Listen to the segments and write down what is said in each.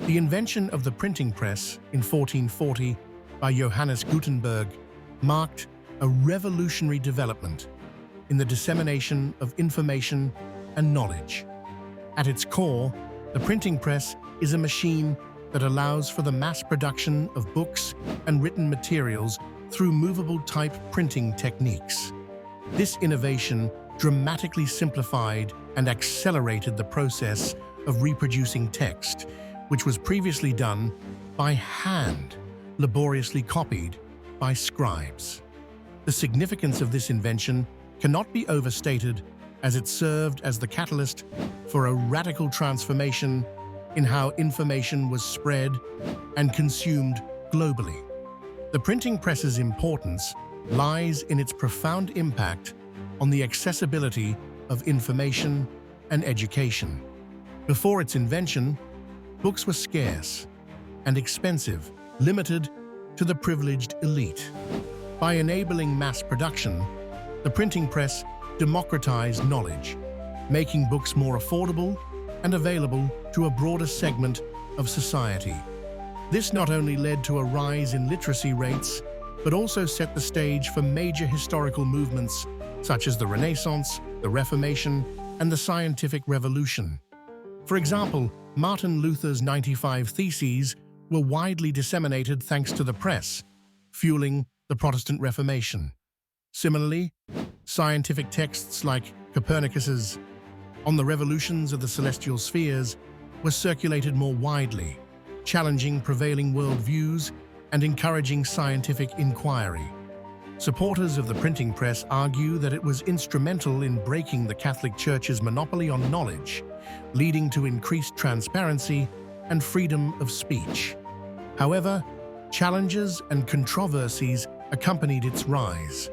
The invention of the printing press in 1440 by Johannes Gutenberg marked a revolutionary development in the dissemination of information and knowledge. At its core, the printing press is a machine that allows for the mass production of books and written materials through movable type printing techniques. This innovation dramatically simplified and accelerated the process of reproducing text, which was previously done by hand, laboriously copied by scribes. The significance of this invention cannot be overstated, as it served as the catalyst for a radical transformation in how information was spread and consumed globally. The printing press's importance lies in its profound impact on the accessibility of information and education. Before its invention, books were scarce and expensive, limited to the privileged elite. By enabling mass production, the printing press democratized knowledge, making books more affordable and available to a broader segment of society. This not only led to a rise in literacy rates, but also set the stage for major historical movements such as the Renaissance, the Reformation, and the Scientific Revolution. For example, Martin Luther's 95 Theses were widely disseminated thanks to the press, fueling the Protestant Reformation. Similarly, scientific texts like Copernicus's On the Revolutions of the Celestial Spheres were circulated more widely, challenging prevailing worldviews and encouraging scientific inquiry. Supporters of the printing press argue that it was instrumental in breaking the Catholic Church's monopoly on knowledge, leading to increased transparency and freedom of speech. However, challenges and controversies accompanied its rise.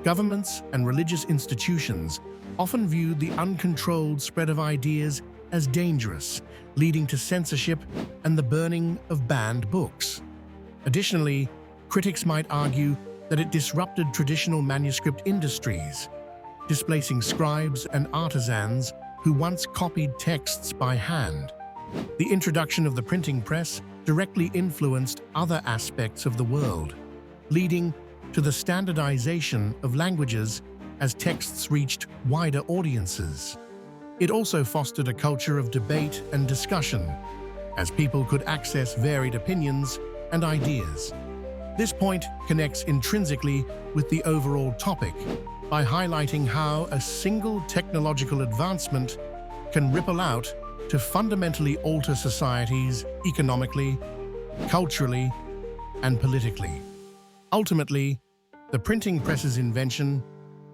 Governments and religious institutions often viewed the uncontrolled spread of ideas as dangerous, leading to censorship and the burning of banned books. Additionally, critics might argue that it disrupted traditional manuscript industries, displacing scribes and artisans who once copied texts by hand. The introduction of the printing press directly influenced other aspects of the world, leading to the standardization of languages as texts reached wider audiences. It also fostered a culture of debate and discussion, as people could access varied opinions and ideas. This point connects intrinsically with the overall topic by highlighting how a single technological advancement can ripple out to fundamentally alter societies economically, culturally, and politically. Ultimately, the printing press's invention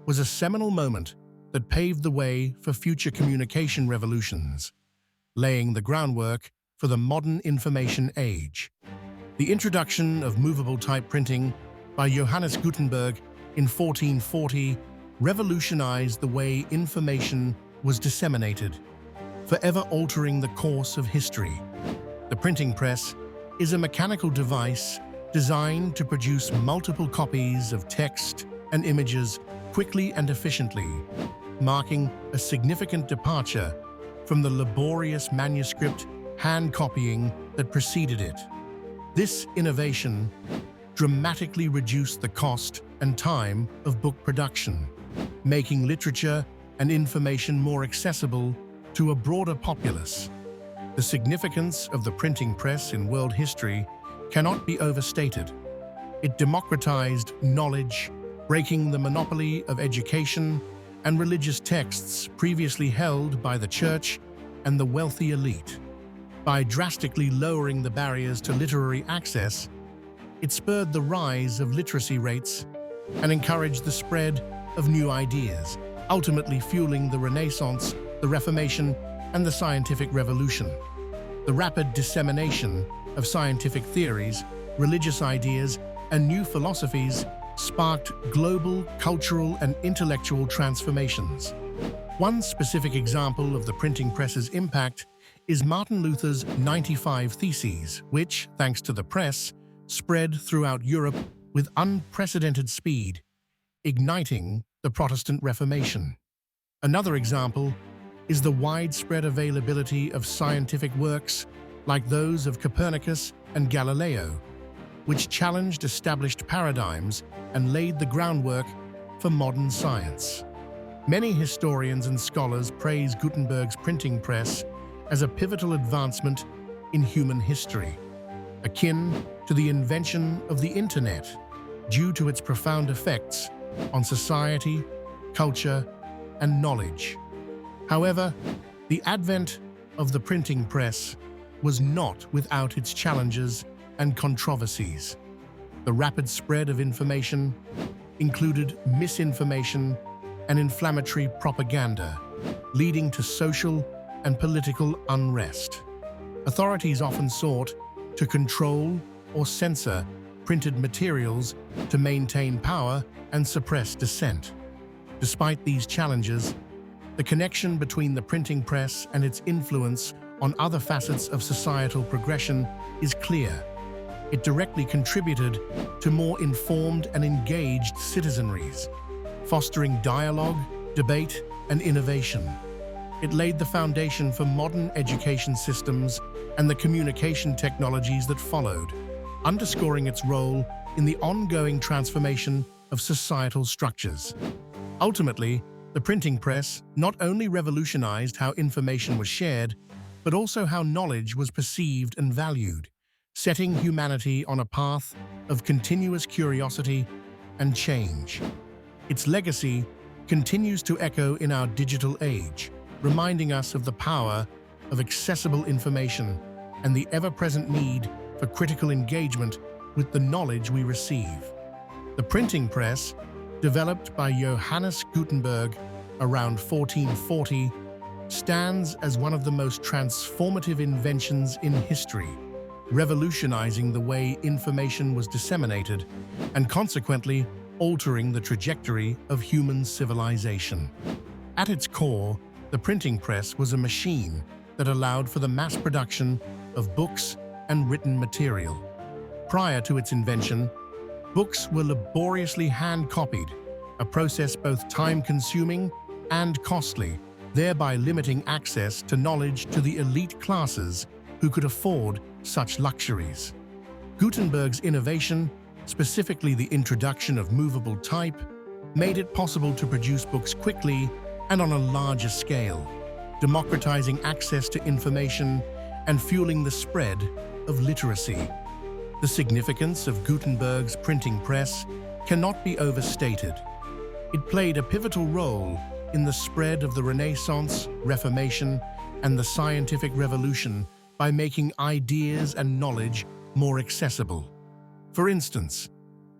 was a seminal moment that paved the way for future communication revolutions, laying the groundwork for the modern information age. The introduction of movable type printing by Johannes Gutenberg in 1440 revolutionized the way information was disseminated, forever altering the course of history. The printing press is a mechanical device designed to produce multiple copies of text and images quickly and efficiently, marking a significant departure from the laborious manuscript hand copying that preceded it. This innovation dramatically reduced the cost and time of book production, making literature and information more accessible to a broader populace. The significance of the printing press in world history cannot be overstated. It democratized knowledge, breaking the monopoly of education and religious texts previously held by the church and the wealthy elite. By drastically lowering the barriers to literary access, it spurred the rise of literacy rates and encouraged the spread of new ideas, ultimately fueling the Renaissance, the Reformation, and the Scientific Revolution. The rapid dissemination of scientific theories, religious ideas, and new philosophies sparked global cultural and intellectual transformations. One specific example of the printing press's impact is Martin Luther's 95 Theses, which, thanks to the press, spread throughout Europe with unprecedented speed, igniting the Protestant Reformation. Another example is the widespread availability of scientific works like those of Copernicus and Galileo, which challenged established paradigms and laid the groundwork for modern science. Many historians and scholars praise Gutenberg's printing press as a pivotal advancement in human history, akin to the invention of the Internet, due to its profound effects on society, culture, and knowledge. However, the advent of the printing press was not without its challenges and controversies. The rapid spread of information included misinformation and inflammatory propaganda, leading to social and political unrest. Authorities often sought to control or censor printed materials to maintain power and suppress dissent. Despite these challenges, the connection between the printing press and its influence on other facets of societal progression is clear. It directly contributed to more informed and engaged citizenries, fostering dialogue, debate, and innovation. It laid the foundation for modern education systems and the communication technologies that followed, underscoring its role in the ongoing transformation of societal structures. Ultimately, the printing press not only revolutionized how information was shared, but also how knowledge was perceived and valued, setting humanity on a path of continuous curiosity and change. Its legacy continues to echo in our digital age, reminding us of the power of accessible information and the ever-present need for critical engagement with the knowledge we receive. The printing press, developed by Johannes Gutenberg around 1440, stands as one of the most transformative inventions in history, revolutionizing the way information was disseminated and consequently altering the trajectory of human civilization. At its core, the printing press was a machine that allowed for the mass production of books and written material. Prior to its invention, books were laboriously hand-copied, a process both time-consuming and costly, thereby limiting access to knowledge to the elite classes who could afford such luxuries. Gutenberg's innovation, specifically the introduction of movable type, made it possible to produce books quickly and on a larger scale, democratizing access to information and fueling the spread of literacy. The significance of Gutenberg's printing press cannot be overstated. It played a pivotal role in the spread of the Renaissance, Reformation, and the scientific revolution by making ideas and knowledge more accessible. For instance,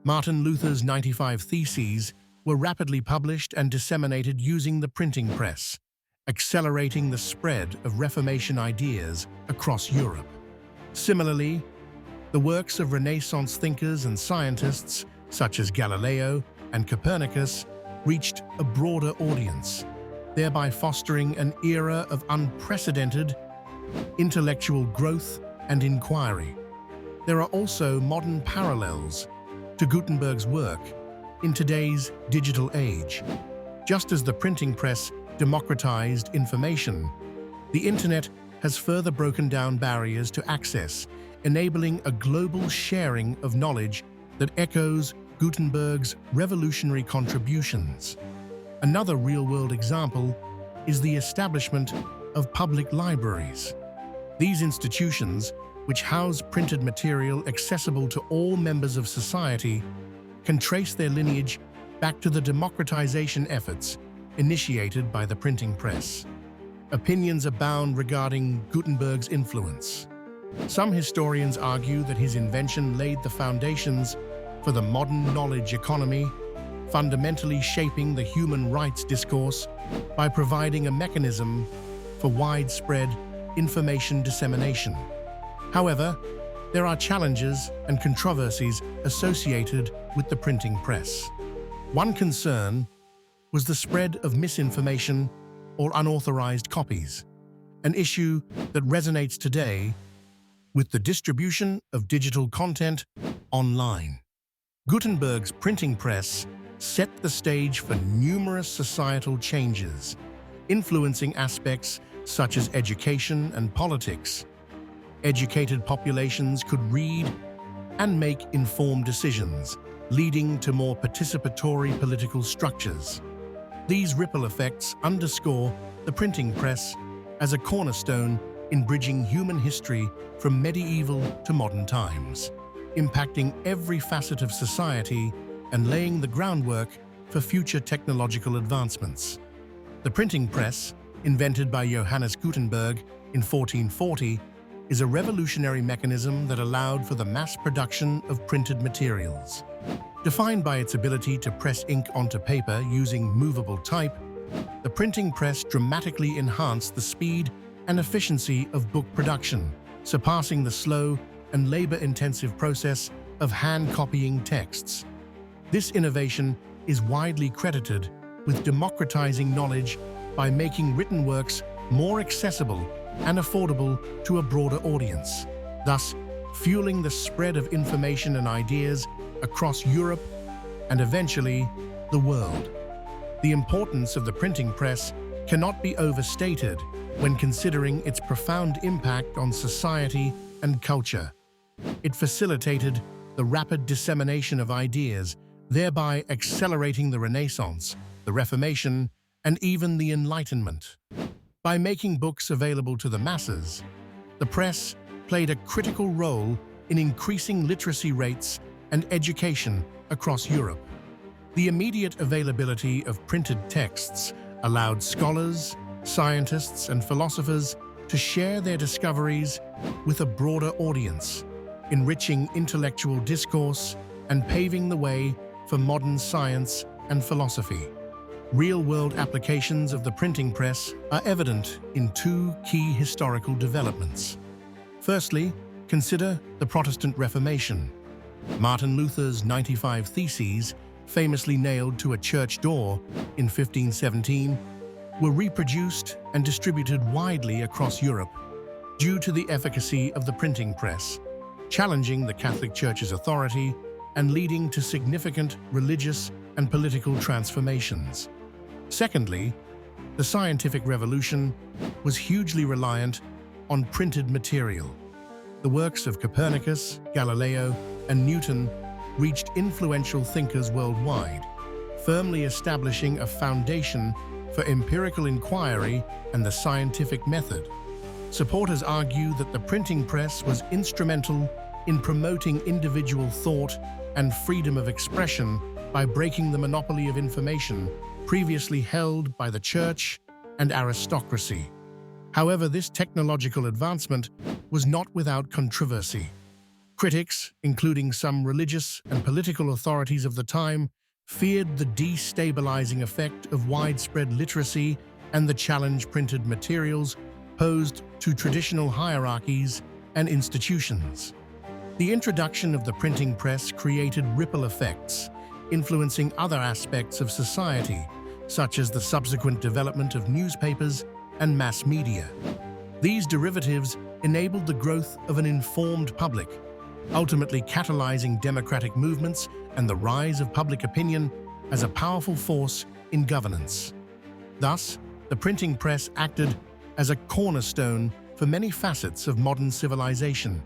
Martin Luther's 95 Theses were rapidly published and disseminated using the printing press, accelerating the spread of Reformation ideas across Europe. Similarly, the works of Renaissance thinkers and scientists, such as Galileo and Copernicus, reached a broader audience, thereby fostering an era of unprecedented intellectual growth and inquiry. There are also modern parallels to Gutenberg's work in today's digital age. Just as the printing press democratized information, the Internet has further broken down barriers to access, enabling a global sharing of knowledge that echoes Gutenberg's revolutionary contributions. Another real-world example is the establishment of public libraries. These institutions, which house printed material accessible to all members of society, can trace their lineage back to the democratization efforts initiated by the printing press. Opinions abound regarding Gutenberg's influence. Some historians argue that his invention laid the foundations for the modern knowledge economy, fundamentally shaping the human rights discourse by providing a mechanism for widespread information dissemination. However, there are challenges and controversies associated with the printing press. One concern was the spread of misinformation or unauthorized copies, an issue that resonates today with the distribution of digital content online. Gutenberg's printing press set the stage for numerous societal changes, influencing aspects such as education and politics. educated populations could read and make informed decisions, leading to more participatory political structures. These ripple effects underscore the printing press as a cornerstone in bridging human history from medieval to modern times, impacting every facet of society and laying the groundwork for future technological advancements. The printing press, invented by Johannes Gutenberg in 1440, is a revolutionary mechanism that allowed for the mass production of printed materials. Defined by its ability to press ink onto paper using movable type, the printing press dramatically enhanced the speed and efficiency of book production, surpassing the slow and labor-intensive process of hand-copying texts. This innovation is widely credited with democratizing knowledge by making written works more accessible and affordable to a broader audience, thus fueling the spread of information and ideas across Europe and eventually the world. The importance of the printing press cannot be overstated when considering its profound impact on society and culture. It facilitated the rapid dissemination of ideas, thereby accelerating the Renaissance, the Reformation, and even the Enlightenment. By making books available to the masses, the press played a critical role in increasing literacy rates and education across Europe. The immediate availability of printed texts allowed scholars, scientists, and philosophers to share their discoveries with a broader audience, enriching intellectual discourse and paving the way for modern science and philosophy. Real-world applications of the printing press are evident in two key historical developments. Firstly, consider the Protestant Reformation. Martin Luther's 95 Theses, famously nailed to a church door in 1517, were reproduced and distributed widely across Europe due to the efficacy of the printing press, challenging the Catholic Church's authority and leading to significant religious and political transformations. Secondly, the scientific revolution was hugely reliant on printed material. The works of Copernicus, Galileo, and Newton reached influential thinkers worldwide, firmly establishing a foundation for empirical inquiry and the scientific method. Supporters argue that the printing press was instrumental in promoting individual thought and freedom of expression by breaking the monopoly of information previously held by the church and aristocracy. However, this technological advancement was not without controversy. Critics, including some religious and political authorities of the time, feared the destabilizing effect of widespread literacy and the challenge printed materials posed to traditional hierarchies and institutions. The introduction of the printing press created ripple effects, influencing other aspects of society, such as the subsequent development of newspapers and mass media. These derivatives enabled the growth of an informed public, ultimately catalyzing democratic movements and the rise of public opinion as a powerful force in governance. Thus, the printing press acted as a cornerstone for many facets of modern civilization,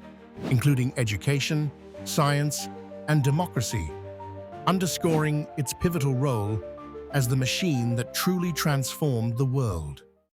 including education, science, and democracy, underscoring its pivotal role as the machine that truly transformed the world.